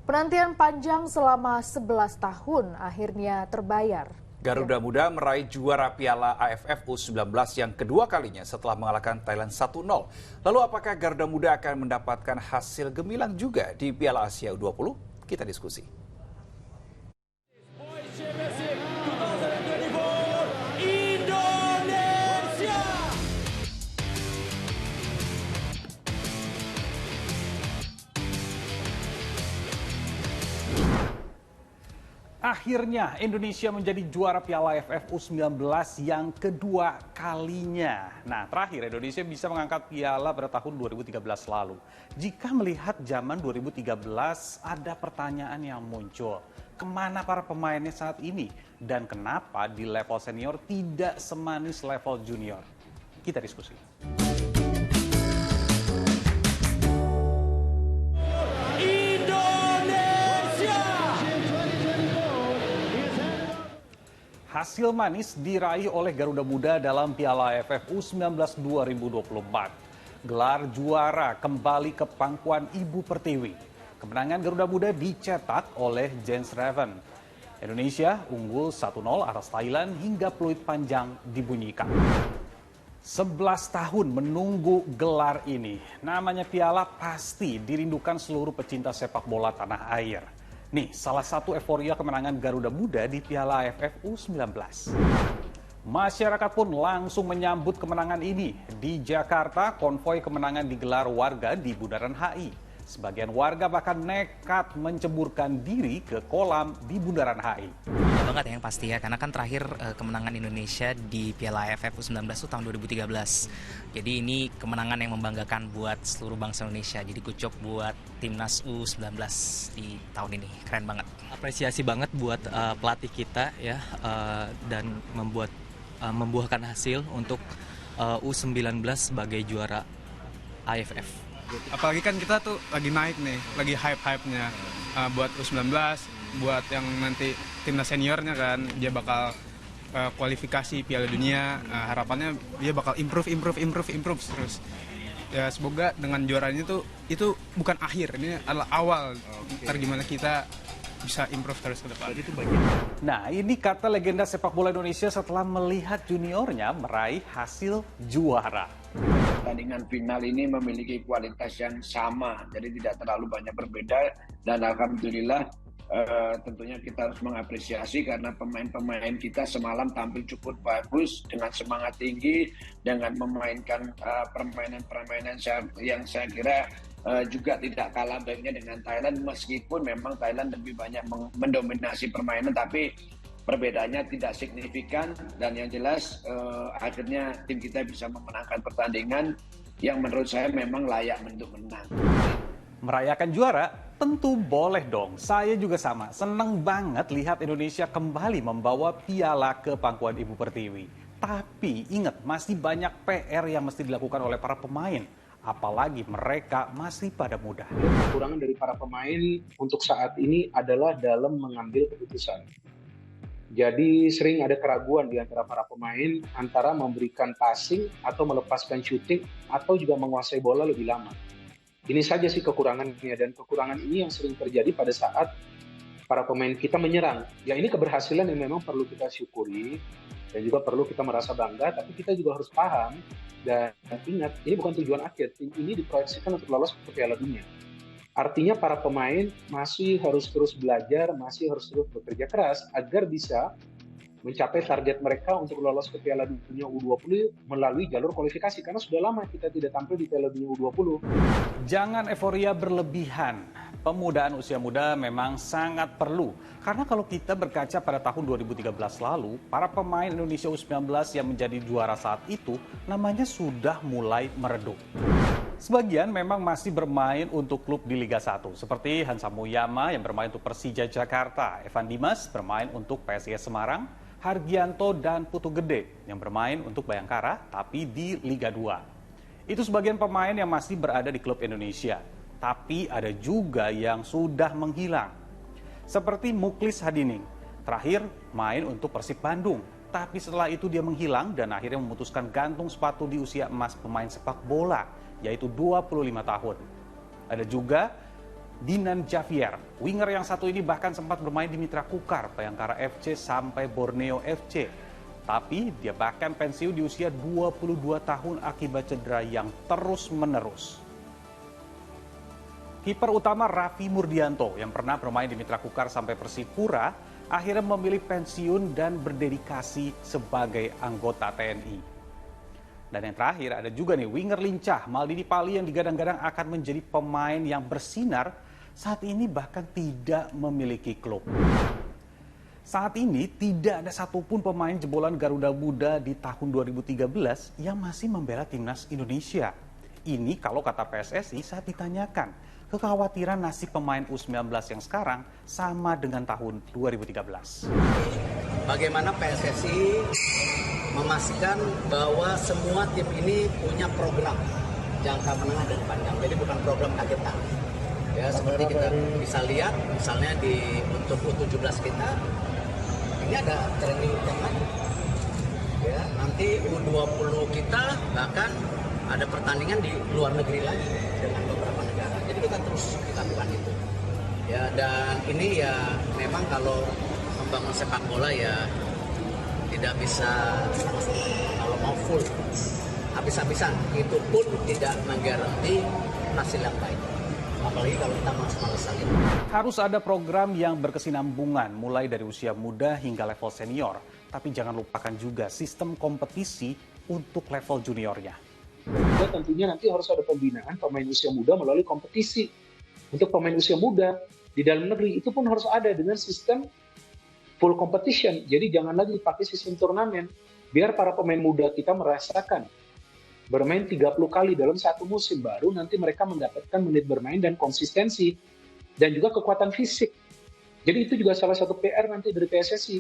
Penantian panjang selama 11 tahun akhirnya terbayar. Garuda Muda meraih juara Piala AFF U19 yang kedua kalinya setelah mengalahkan Thailand 1-0. Lalu apakah Garuda Muda akan mendapatkan hasil gemilang juga di Piala Asia U20? Kita diskusi. Akhirnya Indonesia menjadi juara Piala AFF U19 yang kedua kalinya. Nah, terakhir Indonesia bisa mengangkat piala pada tahun 2013 lalu. Jika melihat zaman 2013, ada pertanyaan yang muncul. Kemana para pemainnya saat ini? Dan kenapa di level senior tidak semanis level junior? Kita diskusi. Hasil manis diraih oleh Garuda Muda dalam Piala AFF U19 2024. Gelar juara kembali ke pangkuan Ibu Pertiwi. Kemenangan Garuda Muda dicetak oleh Jens Raven. Indonesia unggul 1-0 atas Thailand hingga peluit panjang dibunyikan. 11 tahun menunggu gelar ini. Namanya piala pasti dirindukan seluruh pecinta sepak bola tanah air. Nih, salah satu euforia kemenangan Garuda Muda di Piala AFF U19. Masyarakat pun langsung menyambut kemenangan ini. Di Jakarta, konvoi kemenangan digelar warga di Bundaran HI. Sebagian warga bahkan nekat menceburkan diri ke kolam di Bundaran HI. Banget yang pasti ya, karena kan terakhir kemenangan Indonesia di Piala AFF U19 itu tahun 2013. Jadi ini kemenangan yang membanggakan buat seluruh bangsa Indonesia. Jadi kucuk buat timnas U19 di tahun ini, keren banget. Apresiasi banget buat pelatih kita ya, dan membuahkan hasil untuk U19 sebagai juara AFF. Apalagi kan kita tuh lagi naik nih, lagi hype-hype-nya buat U19, buat yang nanti timnas seniornya kan, dia bakal kualifikasi Piala Dunia, harapannya dia bakal improve terus. Ya semoga dengan juaranya tuh itu bukan akhir, ini adalah awal. Ntar gimana kita bisa improve terus ke depan. Nah, ini kata legenda sepak bola Indonesia setelah melihat juniornya meraih hasil juara. Pertandingan final ini memiliki kualitas yang sama, jadi tidak terlalu banyak berbeda, dan alhamdulillah tentunya kita harus mengapresiasi karena pemain-pemain kita semalam tampil cukup bagus dengan semangat tinggi, dengan memainkan permainan-permainan yang saya kira juga tidak kalah baiknya dengan Thailand, meskipun memang Thailand lebih banyak mendominasi permainan, tapi perbedaannya tidak signifikan, dan yang jelas akhirnya tim kita bisa memenangkan pertandingan yang menurut saya memang layak untuk menang. Merayakan juara tentu boleh dong. Saya juga sama, seneng banget lihat Indonesia kembali membawa piala ke pangkuan Ibu Pertiwi. Tapi ingat, masih banyak PR yang mesti dilakukan oleh para pemain. Apalagi mereka masih pada muda. Kekurangan dari para pemain untuk saat ini adalah dalam mengambil keputusan. Jadi sering ada keraguan di antara para pemain antara memberikan passing atau melepaskan shooting atau juga menguasai bola lebih lama. Ini saja sih kekurangannya, dan kekurangan ini yang sering terjadi pada saat para pemain kita menyerang. Ya ini keberhasilan yang memang perlu kita syukuri dan juga perlu kita merasa bangga, tapi kita juga harus paham dan ingat ini bukan tujuan akhir. Tim ini diproyeksikan untuk lolos ke Piala Dunia. Artinya para pemain masih harus terus belajar, masih harus terus bekerja keras agar bisa mencapai target mereka untuk lolos ke Piala Dunia U20 melalui jalur kualifikasi, karena sudah lama kita tidak tampil di Piala Dunia U20. Jangan euforia berlebihan. Pemudaan usia muda memang sangat perlu. Karena kalau kita berkaca pada tahun 2013 lalu, para pemain Indonesia U19 yang menjadi juara saat itu namanya sudah mulai meredup. Sebagian memang masih bermain untuk klub di Liga 1, seperti Hansa Muyama yang bermain untuk Persija Jakarta, Evan Dimas bermain untuk PSIS Semarang, Hargianto dan Putu Gede yang bermain untuk Bayangkara tapi di Liga 2. Itu sebagian pemain yang masih berada di klub Indonesia, tapi ada juga yang sudah menghilang. Seperti Muklis Hadining, terakhir main untuk Persib Bandung, tapi setelah itu dia menghilang dan akhirnya memutuskan gantung sepatu di usia emas pemain sepak bola, yaitu 25 tahun. Ada juga Dinan Javier, winger yang satu ini bahkan sempat bermain di Mitra Kukar, Bayangkara FC sampai Borneo FC. Tapi dia bahkan pensiun di usia 22 tahun akibat cedera yang terus-menerus. Kiper utama Raffi Murdianto yang pernah bermain di Mitra Kukar sampai Persipura akhirnya memilih pensiun dan berdedikasi sebagai anggota TNI. Dan yang terakhir ada juga nih winger lincah Maldini Pali yang digadang-gadang akan menjadi pemain yang bersinar saat ini bahkan tidak memiliki klub. Saat ini tidak ada satupun pemain jebolan Garuda Muda di tahun 2013 yang masih membela timnas Indonesia. Ini kalau kata PSSI saat ditanyakan, kekhawatiran nasib pemain U19 yang sekarang sama dengan tahun 2013. Bagaimana PSSI memastikan bahwa semua tim ini punya program jangka menengah dan panjang. Jadi bukan program kaget tangan. Ya, seperti kita bisa lihat misalnya untuk U17 kita ini ada training camp. Ya, nanti U20 kita bahkan ada pertandingan di luar negeri lagi dengan beberapa negara. Jadi kita terus lakukan itu. Ya, dan ini ya memang kalau membangun sepak bola ya tidak bisa kalau mau full habis-habisan, itu pun tidak menggaranti hasil yang baik, apalagi kalau kita malas-malasan. Harus ada program yang berkesinambungan mulai dari usia muda hingga level senior, tapi jangan lupakan juga sistem kompetisi untuk level juniornya. Dan tentunya nanti harus ada pembinaan pemain usia muda melalui kompetisi. Untuk pemain usia muda di dalam negeri itu pun harus ada dengan sistem full competition. Jadi jangan lagi pakai sistem turnamen. Biar para pemain muda kita merasakan bermain 30 kali dalam satu musim, baru nanti mereka mendapatkan menit bermain dan konsistensi dan juga kekuatan fisik. Jadi itu juga salah satu PR nanti dari PSSI.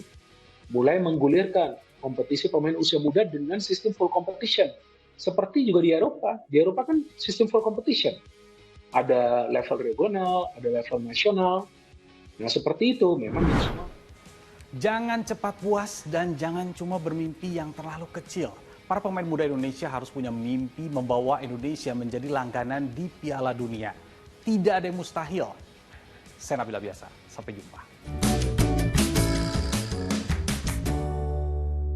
Mulai menggulirkan kompetisi pemain usia muda dengan sistem full competition. Seperti juga di Eropa. Di Eropa kan sistem full competition. Ada level regional, ada level nasional. Nah seperti itu memang semua. Jangan cepat puas dan jangan cuma bermimpi yang terlalu kecil. Para pemain muda Indonesia harus punya mimpi membawa Indonesia menjadi langganan di Piala Dunia. Tidak ada yang mustahil. Saya Nabila Biasa, sampai jumpa.